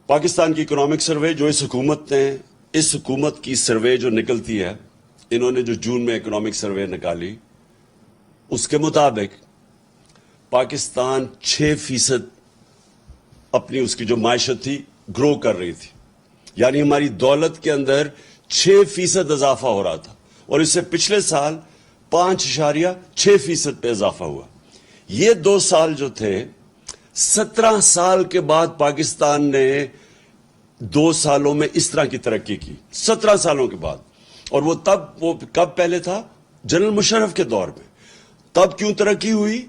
پاکستان کی economic survey جو اس حکومت کی سروے جو نکلتی ہے، انہوں نے جو جون میں اکنامک سروے نکالی، اس کے مطابق پاکستان 6% اپنی اس کی جو معیشت تھی گرو کر رہی تھی، یعنی ہماری دولت کے اندر 6% اضافہ ہو رہا تھا، اور اس سے پچھلے سال 5.6% پہ اضافہ ہوا۔ یہ 2 سال جو تھے، 17 سال کے بعد پاکستان نے 2 سالوں میں اس طرح کی ترقی کی، 17 سالوں کے بعد۔ اور وہ کب پہلے تھا؟ جنرل مشرف کے دور میں۔ تب کیوں ترقی ہوئی؟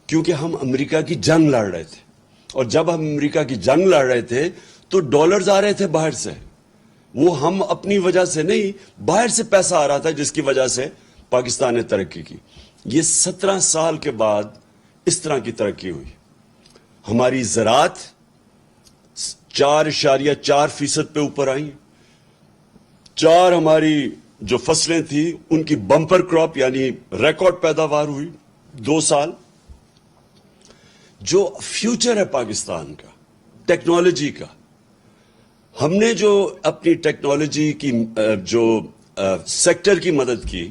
کیونکہ ہم امریکہ کی جنگ لڑ رہے تھے، اور جب ہم امریکہ کی جنگ لڑ رہے تھے تو ڈالرز آ رہے تھے باہر سے، وہ ہم اپنی وجہ سے نہیں، باہر سے پیسہ آ رہا تھا، جس کی وجہ سے پاکستان نے ترقی کی۔ یہ 17 سال کے بعد اس طرح کی ترقی ہوئی۔ ہماری زراعت 4.4% پہ اوپر آئی، 4 ہماری جو فصلیں تھی ان کی بمپر کراپ یعنی ریکارڈ پیداوار ہوئی 2 سال۔ جو فیوچر ہے پاکستان کا، ٹیکنالوجی کا، ہم نے جو اپنی ٹیکنالوجی کی جو سیکٹر کی مدد کی،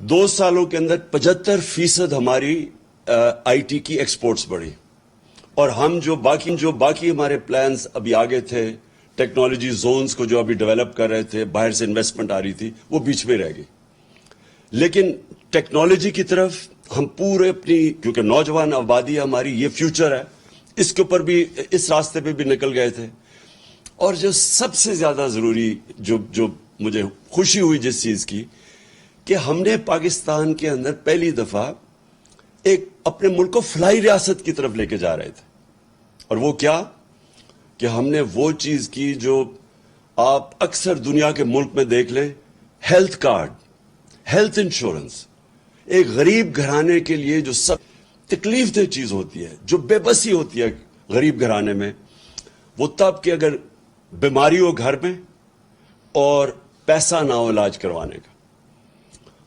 2 سالوں کے اندر 75% ہماری آئی ٹی کی ایکسپورٹس بڑھی، اور ہم جو باقی ہمارے پلانز ابھی آگے تھے، ٹیکنالوجی زونز کو جو ابھی ڈیولپ کر رہے تھے، باہر سے انویسٹمنٹ آ رہی تھی، وہ بیچ میں رہ گئی۔ لیکن ٹیکنالوجی کی طرف ہم پورے کیونکہ نوجوان آبادی ہماری، یہ فیوچر ہے، اس کے اوپر بھی، اس راستے پہ بھی نکل گئے تھے۔ اور جو سب سے زیادہ ضروری جو مجھے خوشی ہوئی جس چیز کی، کہ ہم نے پاکستان کے اندر پہلی دفعہ ایک اپنے ملک کو فلائی ریاست کی طرف لے کے جا رہے تھے۔ اور وہ کیا کہ ہم نے وہ چیز کی جو آپ اکثر دنیا کے ملک میں دیکھ لیں، ہیلتھ کارڈ، ہیلتھ انشورنس۔ ایک غریب گھرانے کے لیے جو سب تکلیف دہ چیز ہوتی ہے، جو بے بسی ہوتی ہے غریب گھرانے میں، وہ تب کہ اگر بیماری ہو گھر میں اور پیسہ نہ ہو علاج کروانے کا۔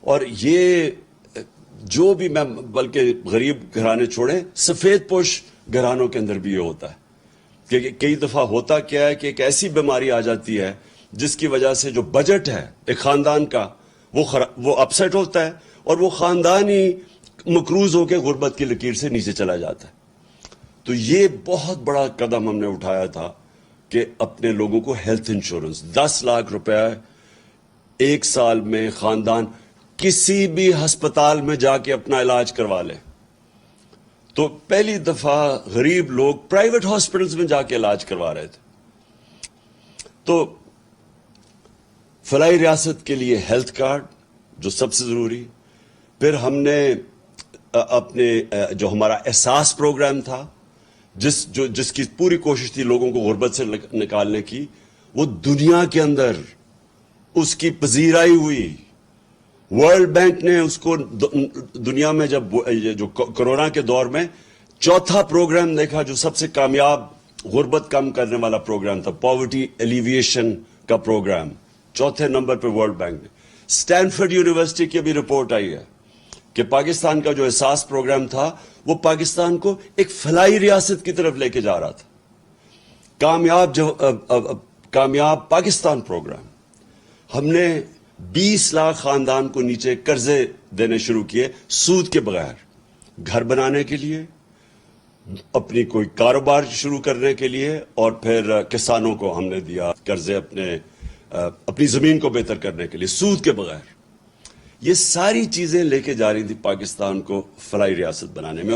اور یہ جو بھی، میں بلکہ غریب گھرانے چھوڑیں، سفید پوش گھرانوں کے اندر بھی یہ ہوتا ہے کہ کئی دفعہ ہوتا کیا ہے کہ ایک ایسی بیماری آ جاتی ہے جس کی وجہ سے جو بجٹ ہے ایک خاندان کا وہ اپسیٹ ہوتا ہے، اور وہ خاندان ہی مقروض ہو کے غربت کی لکیر سے نیچے چلا جاتا ہے۔ تو یہ بہت بڑا قدم ہم نے اٹھایا تھا کہ اپنے لوگوں کو ہیلتھ انشورنس 10 لاکھ روپے 1 سال میں خاندان کسی بھی ہسپتال میں جا کے اپنا علاج کروا لے۔ تو پہلی دفعہ غریب لوگ پرائیویٹ ہاسپٹلز میں جا کے علاج کروا رہے تھے۔ تو فلاحی ریاست کے لیے ہیلتھ کارڈ جو سب سے ضروری۔ پھر ہم نے اپنے جو ہمارا احساس پروگرام تھا، جس کی پوری کوشش تھی لوگوں کو غربت سے نکالنے کی، وہ دنیا کے اندر اس کی پذیرائی ہوئی۔ ورلڈ بینک نے اس کو دنیا میں جب جو کورونا کے دور میں 4تھا پروگرام دیکھا جو سب سے کامیاب غربت کم کرنے والا پروگرام تھا، پاورٹی ایلیویشن کا پروگرام، 4تھے نمبر پہ ورلڈ بینک نے۔ اسٹینفورڈ یونیورسٹی کی بھی رپورٹ آئی ہے کہ پاکستان کا جو احساس پروگرام تھا وہ پاکستان کو ایک فلاحی ریاست کی طرف لے کے جا رہا تھا۔ کامیاب پاکستان پروگرام۔ ہم نے 20 لاکھ خاندان کو نیچے قرضے دینے شروع کیے سود کے بغیر، گھر بنانے کے لیے، اپنی کوئی کاروبار شروع کرنے کے لیے، اور پھر کسانوں کو ہم نے دیا قرضے اپنی زمین کو بہتر کرنے کے لیے سود کے بغیر۔ یہ ساری چیزیں لے کے جا رہی تھی پاکستان کو فلاحی ریاست بنانے میں۔